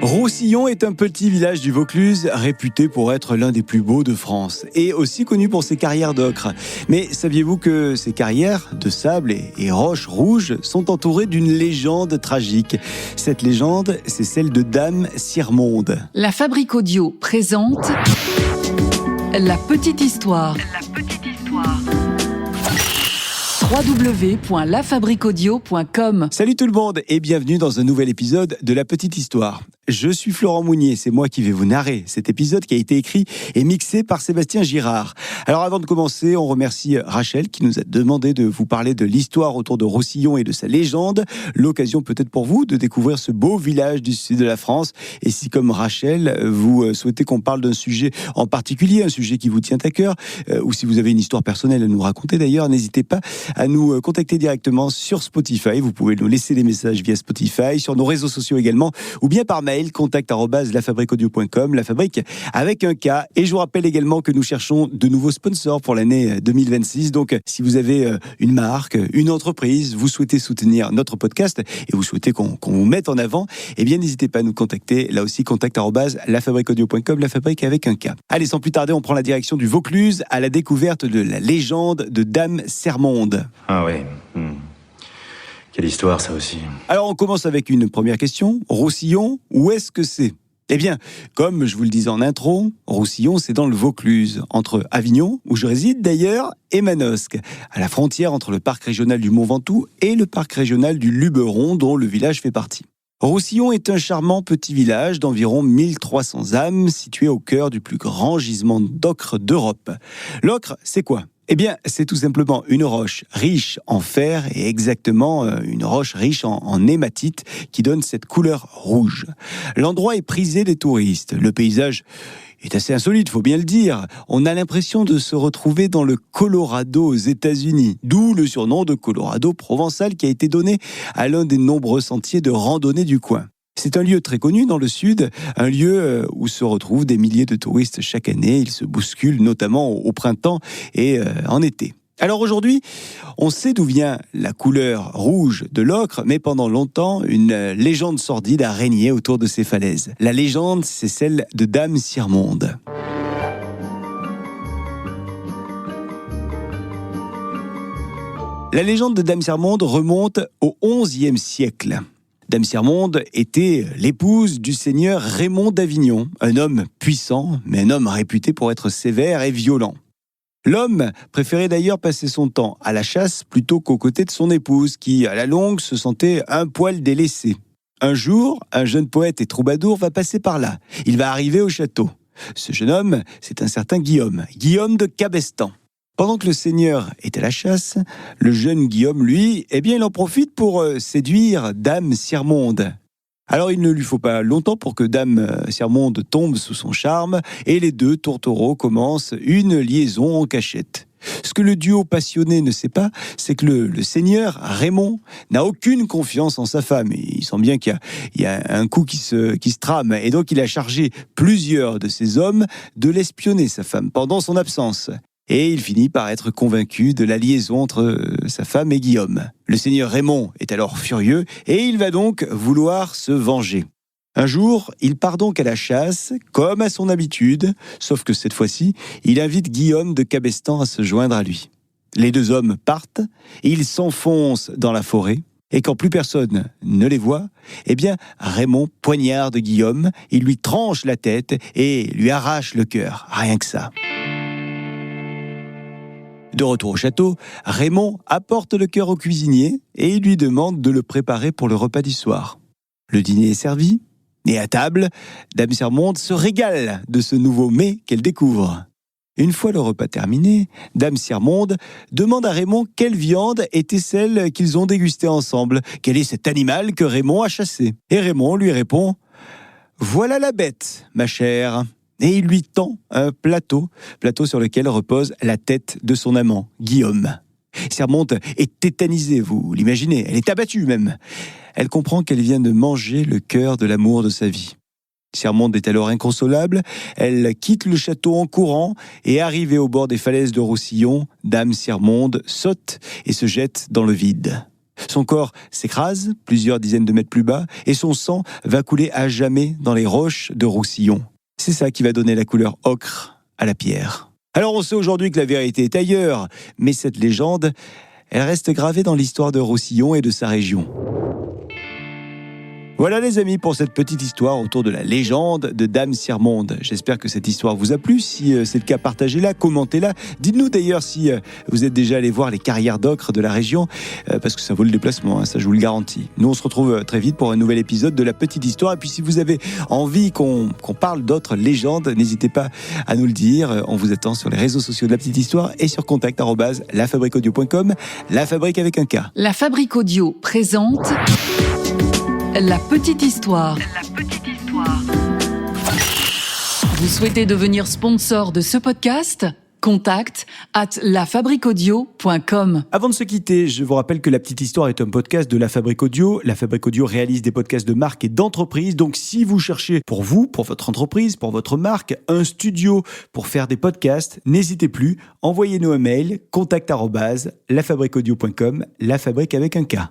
Roussillon est un petit village du Vaucluse réputé pour être l'un des plus beaux de France et aussi connu pour ses carrières d'ocre. Mais saviez-vous que ces carrières de sable et roches rouges sont entourées d'une légende tragique? Cette légende, c'est celle de Dame Sirmonde. La Fabrique Audio présente La Petite Histoire. www.lafabriqueaudio.com. Salut tout le monde et bienvenue dans un nouvel épisode de La Petite Histoire. Je suis Florent Mounier, c'est moi qui vais vous narrer cet épisode qui a été écrit et mixé par Sébastien Girard. Alors avant de commencer, on remercie Rachel qui nous a demandé de vous parler de l'histoire autour de Roussillon et de sa légende. L'occasion peut-être pour vous de découvrir ce beau village du sud de la France. Et si comme Rachel, vous souhaitez qu'on parle d'un sujet en particulier, un sujet qui vous tient à cœur, ou si vous avez une histoire personnelle à nous raconter d'ailleurs, n'hésitez pas à nous contacter directement sur Spotify. Vous pouvez nous laisser des messages via Spotify, sur nos réseaux sociaux également, ou bien par mail, contact@lafabriqueaudio.com, la fabrique avec un K. Et je vous rappelle également que nous cherchons de nouveaux sponsors pour l'année 2026. Donc, si vous avez une marque, une entreprise, vous souhaitez soutenir notre podcast et vous souhaitez qu'on vous mette en avant, eh bien, n'hésitez pas à nous contacter. Là aussi, contact@lafabriqueaudio.com, la fabrique avec un K. Allez, sans plus tarder, on prend la direction du Vaucluse à la découverte de la légende de Dame Sirmonde. Ah oui. Quelle histoire, ça aussi. Alors, on commence avec une première question. Roussillon, où est-ce que c'est ? Eh bien, comme je vous le disais en intro, Roussillon, c'est dans le Vaucluse, entre Avignon, où je réside d'ailleurs, et Manosque, à la frontière entre le parc régional du Mont Ventoux et le parc régional du Luberon, dont le village fait partie. Roussillon est un charmant petit village d'environ 1300 âmes, situé au cœur du plus grand gisement d'ocre d'Europe. L'ocre, c'est quoi ? Eh bien, c'est tout simplement une roche riche en fer et exactement une roche riche en hématite qui donne cette couleur rouge. L'endroit est prisé des touristes. Le paysage est assez insolite, faut bien le dire. On a l'impression de se retrouver dans le Colorado aux États-Unis, d'où le surnom de Colorado provençal qui a été donné à l'un des nombreux sentiers de randonnée du coin. C'est un lieu très connu dans le sud, un lieu où se retrouvent des milliers de touristes chaque année. Ils se bousculent notamment au printemps et en été. Alors aujourd'hui, on sait d'où vient la couleur rouge de l'ocre, mais pendant longtemps, une légende sordide a régné autour de ces falaises. La légende, c'est celle de Dame Sirmonde. La légende de Dame Sirmonde remonte au XIe siècle. Dame Sirmonde était l'épouse du seigneur Raymond d'Avignon, un homme puissant, mais un homme réputé pour être sévère et violent. L'homme préférait d'ailleurs passer son temps à la chasse plutôt qu'aux côtés de son épouse, qui, à la longue, se sentait un poil délaissée. Un jour, un jeune poète et troubadour va passer par là. Il va arriver au château. Ce jeune homme, c'est un certain Guillaume de Cabestan. Pendant que le seigneur est à la chasse, le jeune Guillaume, lui, il en profite pour séduire Dame Sirmonde. Alors il ne lui faut pas longtemps pour que Dame Sirmonde tombe sous son charme et les deux tourtereaux commencent une liaison en cachette. Ce que le duo passionné ne sait pas, c'est que le seigneur Raymond n'a aucune confiance en sa femme. Il sent bien qu'il y a un coup qui se trame et donc il a chargé plusieurs de ses hommes de l'espionner, sa femme, pendant son absence. Et il finit par être convaincu de la liaison entre sa femme et Guillaume. Le seigneur Raymond est alors furieux et il va donc vouloir se venger. Un jour, il part donc à la chasse, comme à son habitude, sauf que cette fois-ci, il invite Guillaume de Cabestan à se joindre à lui. Les deux hommes partent, ils s'enfoncent dans la forêt, et quand plus personne ne les voit, Raymond poignarde Guillaume, il lui tranche la tête et lui arrache le cœur, rien que ça. De retour au château, Raymond apporte le cœur au cuisinier et il lui demande de le préparer pour le repas du soir. Le dîner est servi et à table, Dame Sirmonde se régale de ce nouveau mets qu'elle découvre. Une fois le repas terminé, Dame Sirmonde demande à Raymond quelle viande était celle qu'ils ont dégustée ensemble, quel est cet animal que Raymond a chassé. Et Raymond lui répond « Voilà la bête, ma chère ». Et il lui tend un plateau sur lequel repose la tête de son amant, Guillaume. Sirmonde est tétanisée, vous l'imaginez, elle est abattue même. Elle comprend qu'elle vient de manger le cœur de l'amour de sa vie. Sirmonde est alors inconsolable, elle quitte le château en courant et arrivée au bord des falaises de Roussillon, Dame Sirmonde saute et se jette dans le vide. Son corps s'écrase plusieurs dizaines de mètres plus bas et son sang va couler à jamais dans les roches de Roussillon. C'est ça qui va donner la couleur ocre à la pierre. Alors on sait aujourd'hui que la vérité est ailleurs, mais cette légende, elle reste gravée dans l'histoire de Roussillon et de sa région. Voilà les amis pour cette petite histoire autour de la légende de Dame Sirmonde. J'espère que cette histoire vous a plu. Si c'est le cas, partagez-la, commentez-la. Dites-nous d'ailleurs si vous êtes déjà allé voir les carrières d'ocre de la région, parce que ça vaut le déplacement, ça je vous le garantis. Nous on se retrouve très vite pour un nouvel épisode de la petite histoire. Et puis si vous avez envie qu'on parle d'autres légendes, n'hésitez pas à nous le dire. On vous attend sur les réseaux sociaux de la petite histoire et sur contact@lafabriqueaudio.com. La Fabrique avec un K. La Fabrique Audio présente La petite histoire. Vous souhaitez devenir sponsor de ce podcast ? contact@lafabriqueaudio.com. Avant de se quitter, je vous rappelle que La Petite Histoire est un podcast de La Fabrique Audio. La Fabrique Audio réalise des podcasts de marque et d'entreprise. Donc, si vous cherchez pour vous, pour votre entreprise, pour votre marque, un studio pour faire des podcasts, n'hésitez plus. Envoyez-nous un mail, contact@lafabriqueaudio.com, La Fabrique avec un K.